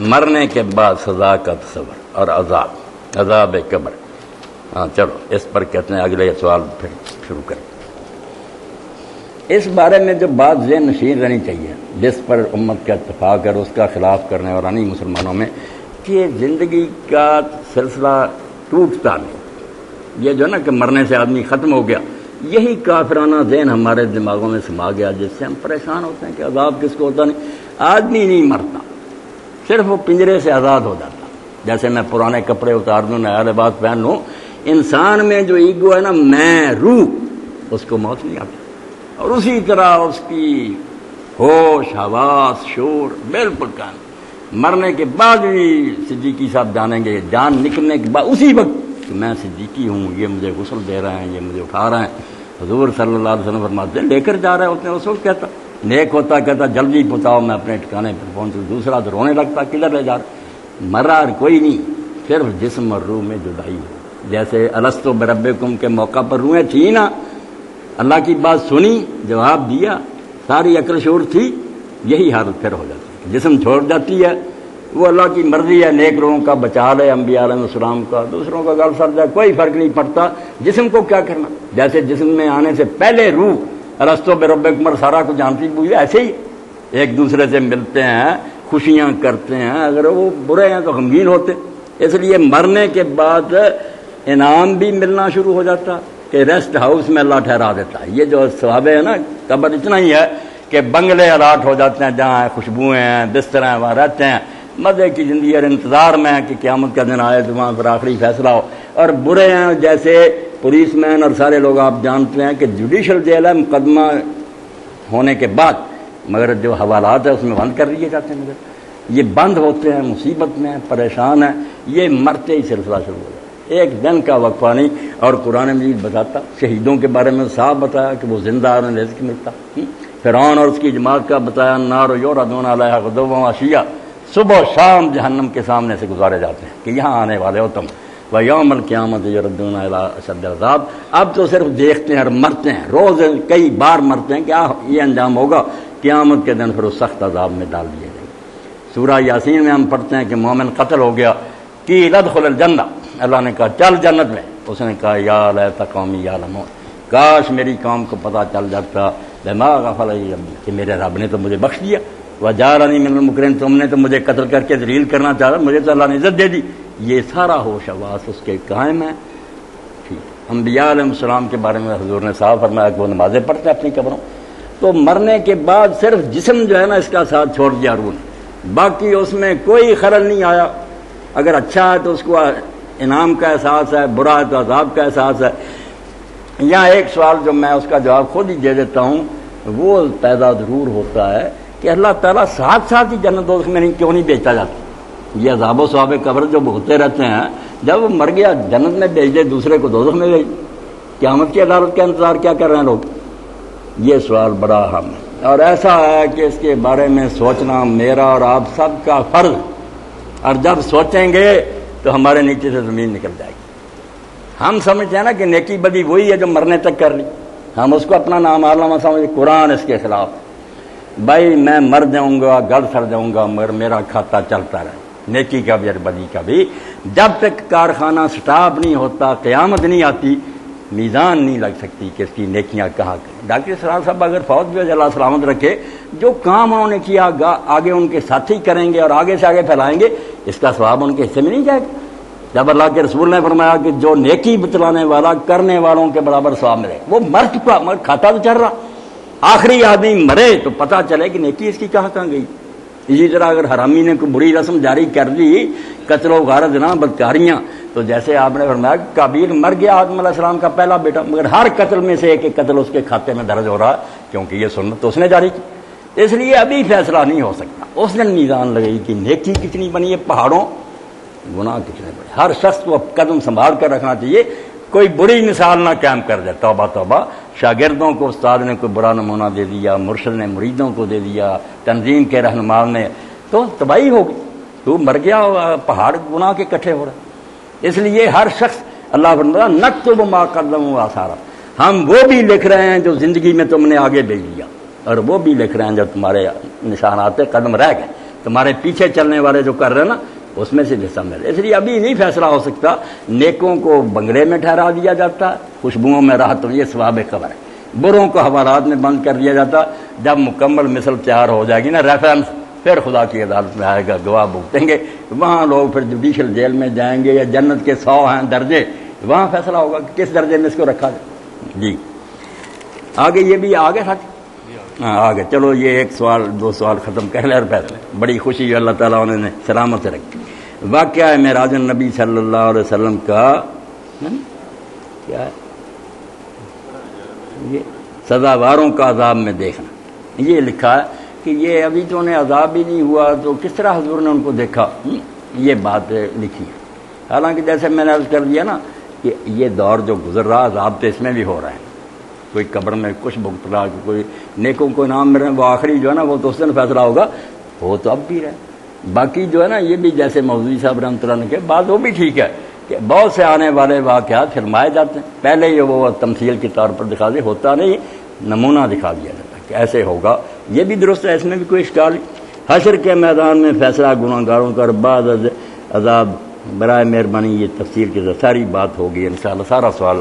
مرنے کے بعد سزا کا تصور اور عذاب قبر. ہاں چلو اس پر کہتے ہیں اگلے سوال پھر شروع کریں. اس بارے میں جو بات ذہن نشین رہنی چاہیے جس پر امت کا اتفاق ہے اور اس کا خلاف کرنے والا نہیں مسلمانوں میں، کہ زندگی کا سلسلہ ٹوٹتا نہیں. یہ جو نا کہ مرنے سے آدمی ختم ہو گیا، یہی کافرانہ ذہن ہمارے دماغوں میں سما گیا، جس سے ہم پریشان ہوتے ہیں کہ عذاب کس کو ہوتا نہیں. آدمی نہیں مرتا، صرف وہ پنجرے سے آزاد ہو جاتا. جیسے میں پرانے کپڑے اتار دوں، نیا لباس پہن لوں، انسان میں جو ایگو ہے نا، میں روح، اس کو موت نہیں آتی. اور اسی طرح اس کی ہوش، حواس، شعور بالکل کام. مرنے کے بعد بھی صدیقی صاحب جانیں گے، جان نکلنے کے بعد اسی وقت کہ میں صدیقی ہوں، یہ مجھے غسل دے رہے ہیں، یہ مجھے اٹھا رہے ہیں. حضور صلی اللہ علیہ وسلم فرماتے ہیں لے کر جا رہے ہوتے ہیں. اس وقت کہتا نیک ہوتا، کہتا جلدی پہنچاؤ میں اپنے ٹھکانے پر پہنچوں. دوسرا تو رونے لگتا کدھر لے جا رہے. مرا کوئی نہیں، صرف جسم اور روح میں جدائی ہو. جیسے الستو بربکم کے موقع پر روحیں تھیں نا، اللہ کی بات سنی، جواب دیا، ساری عقل شعور تھی، یہی حالت پھر ہو جاتی ہے. جسم چھوڑ جاتی ہے، وہ اللہ کی مرضی ہے، نیک لوگوں کا بچا لے، انبیاء علیہ السلام کا، دوسروں کا گل سر جائے، کوئی فرق نہیں پڑتا. جسم کو کیا کرنا؟ جیسے جسم میں آنے سے پہلے روح الستو بربکم اور سارا کو جانتی ہوئی، ایسے ہی ایک دوسرے سے ملتے ہیں، خوشیاں کرتے ہیں. اگر وہ برے ہیں تو غمگین ہوتے. اس لیے مرنے کے بعد انعام بھی ملنا شروع ہو جاتا کہ ریسٹ ہاؤس میں اللہ ٹھہرا دیتا ہے. یہ جو ثواب ہے نا قبر، اتنا ہی ہے کہ بنگلے الاٹ ہو جاتے ہیں، جہاں خوشبوئیں ہیں، بستر ہیں، وہاں رہتے ہیں، مزے کی زندگی اور انتظار میں ہے کہ قیامت کا دن آئے تو وہاں پر آخری فیصلہ ہو. اور برے ہیں جیسے پولیس مین اور سارے لوگ آپ جانتے ہیں کہ جوڈیشل جیل ہے مقدمہ ہونے کے بعد، مگر جو حوالات ہیں اس میں بند کر دیے جاتے ہیں. مگر یہ بند ہوتے ہیں، مصیبت میں ہیں، پریشان ہیں. یہ مرتے ہی سلسلہ شروع ہو جاتا، ایک دن کا وقفہ نہیں. اور قرآن مجید بتاتا، شہیدوں کے بارے میں صاف بتایا کہ وہ زندہ اور انہیں رزق ملتا. فرعون اور اس کی جماعت کا بتایا، نار یعرضون علیہا غدوا وعشیا، صبح و شام جہنم کے سامنے سے گزارے جاتے ہیں کہ یہاں آنے والے ہو تم. ویوم القیامت یردون الی اشد العذاب. اب تو صرف دیکھتے ہیں اور مرتے ہیں، روز کئی بار مرتے ہیں. کیا یہ انجام ہوگا؟ قیامت کے دن پھر اس سخت عذاب میں ڈال دیے جائیں گے. سورہ یاسین میں ہم پڑھتے ہیں کہ مومن قتل ہو گیا، قیل ادخل الجنہ، اللہ نے کہا چل جنت میں. اس نے کہا یا لیت قومی یعلمون، کاش میری قوم کو پتہ چل جاتا بما غفر لی ربی، کہ میرے رب نے تو مجھے بخش دیا. وجعلنی من المکرمین، تم نے تو مجھے قتل کر کے ذلیل کرنا چاہا، مجھے تو اللہ نے عزت دے دی. یہ سارا ہوش حواس اس کے قائم ہے. ٹھیک، انبیاء علیہ السلام کے بارے میں حضور نے صاف فرمایا کہ وہ نمازیں پڑھتے ہیں اپنی قبروں. تو مرنے کے بعد صرف جسم جو ہے نا اس کا ساتھ چھوڑ دیا روح نے، باقی اس میں کوئی خلل نہیں آیا. اگر اچھا ہے تو اس کو انعام کا احساس ہے، برا ہے تو عذاب کا احساس ہے. یہاں ایک سوال جو میں اس کا جواب خود ہی دے دیتا ہوں، وہ پیدا ضرور ہوتا ہے کہ اللہ تعالیٰ ساتھ ساتھ ہی جنت دوزخ میں کیوں نہیں بھیجتا جاتا. یہ عذاب و ثواب قبر جو بھگتے رہتے ہیں، جب وہ مر گیا جنت میں بھیج دے، دوسرے کو دوزخ میں بھیج. قیامت کی عدالت کا انتظار کیا کر رہے ہیں لوگ؟ یہ سوال بڑا اہم ہے، اور ایسا ہے کہ اس کے بارے میں سوچنا میرا اور آپ سب کا فرض. اور جب سوچیں گے تو ہمارے نیچے سے زمین نکل جائے گی. ہم سمجھتے ہیں نا کہ نیکی بدی وہی ہے جو مرنے تک کر لی، ہم اس کو اپنا نام عالمہ سمجھتے. قرآن اس کے خلاف. بھائی میں مر جاؤں گا، گل سڑ جاؤں گا، مگر میرا کھاتا چلتا رہے، نیکی کا بھی اور بدی کا بھی. جب تک کارخانہ سٹاپ نہیں ہوتا، قیامت نہیں آتی، میزان نہیں لگ سکتی کہ اس کی نیکیاں کہاں. ڈاکٹر سرار صاحب اگر فوت بھی ہو، اللہ سلامت رکھے، جو کام انہوں نے کیا آگے ان کے ساتھی کریں گے اور آگے سے آگے پھیلائیں گے، اس کا ثواب ان کے حصے میں نہیں جائے گا. جب اللہ کے رسول نے فرمایا کہ جو نیکی بتلانے والا کرنے والوں کے برابر ثواب ملے، وہ مر چکا، مگر کھاتا تو چل رہا. آخری آدمی مرے تو پتہ چلے کہ نیکی اس کی کہاں گئی. اسی طرح اگر حرامی نے کوئی بری رسم جاری کر دی، قتل و غارت نہ بدکاریاں، تو جیسے آپ نے فرمایا کہ قابیل مر گیا آدم علیہ السلام کا پہلا بیٹا، مگر ہر قتل میں سے ایک ایک قتل اس کے کھاتے میں درج ہو رہا، کیونکہ یہ سنت تو اس نے جاری کی. اس لیے ابھی فیصلہ نہیں ہو سکتا. اس دن میزان لگے گی کہ نیکی کتنی بنی ہے، پہاڑوں، گناہ کتنے بڑے. ہر شخص کو قدم سنبھال کر رکھنا چاہیے، کوئی بری مثال نہ قائم کر دے. توبہ توبہ. شاگردوں کو استاد نے کوئی برا نمونہ دے دیا، مرشد نے مریدوں کو دے دیا، تنظیم کے رہنما نے، تو تباہی ہوگی. تو مر گیا، پہاڑ گناہ کے کٹھے ہو رہے. اس لیے ہر شخص، اللہ فرماتا نکتب ما قدموا وآثارا، ہم وہ بھی لکھ رہے ہیں جو زندگی میں تم نے آگے بھیج دیا، اور وہ بھی لکھ رہے ہیں جو تمہارے نشانات قدم رہ گئے. تمہارے پیچھے چلنے والے جو کر رہے ہیں نا اس میں سے حصہ ملے. اس لیے ابھی نہیں فیصلہ ہو سکتا. نیکوں کو بنگلے میں ٹھہرا دیا جاتا ہے، خوشبوؤں میں راحت ہو، یہ ثواب قبر ہے. بروں کو حوالات میں بند کر دیا جاتا. جب مکمل مثل تیار ہو جائے گی نا ریفرنس، پھر خدا کی عدالت میں آئے گا، گواہ بھگتیں گے. وہاں لوگ پھر جوڈیشل جیل میں جائیں گے، یا جنت کے 100 ہیں درجے، وہاں فیصلہ ہوگا کہ کس درجے میں اس کو رکھا جائے. جی آگے یہ بھی آگے تھا. ہاں آگے چلو، یہ ایک سوال 2 سوال ختم کر لے اور فیصلے. بڑی خوشی اللہ تعالیٰ انہوں نے سلامت رکھی. واقعہ ہے معراج النبی صلی اللہ علیہ وسلم کا. کیا ہے یہ؟ سزاواروں کا عذاب میں دیکھنا. یہ لکھا ہے کہ یہ ابھی تو انہیں عذاب ہی نہیں ہوا تو کس طرح حضور نے ان کو دیکھا. یہ بات لکھی ہے. حالانکہ جیسے میں نے عرض کر دیا نا کہ یہ دور جو گزر رہا عذاب تو اس میں بھی ہو رہا ہے. کوئی قبر میں کچھ بھگت رہا، کوئی نیکوں کو انعام مل رہے ہیں. وہ آخری جو ہے نا وہ تو اس دن فیصلہ ہوگا، وہ تو اب بھی رہے. باقی جو ہے نا یہ بھی جیسے مودودی صاحب رحمۃ اللہ نے کہا، بات وہ بھی ٹھیک ہے کہ بہت سے آنے والے واقعات فرمائے جاتے ہیں. پہلے یہ وہ تمثیل کے طور پر دکھا دے، ہوتا نہیں، نمونہ دکھا دیا جاتا ہے کہ ایسے ہوگا. یہ بھی درست ہے، اس میں بھی کوئی اشکال نہیں. حشر کے میدان میں فیصلہ گناہگاروں کا، بعد عذاب. برائے مہربانی یہ تفسیر کی ساری بات ہوگی انشاءاللہ. سارا سوال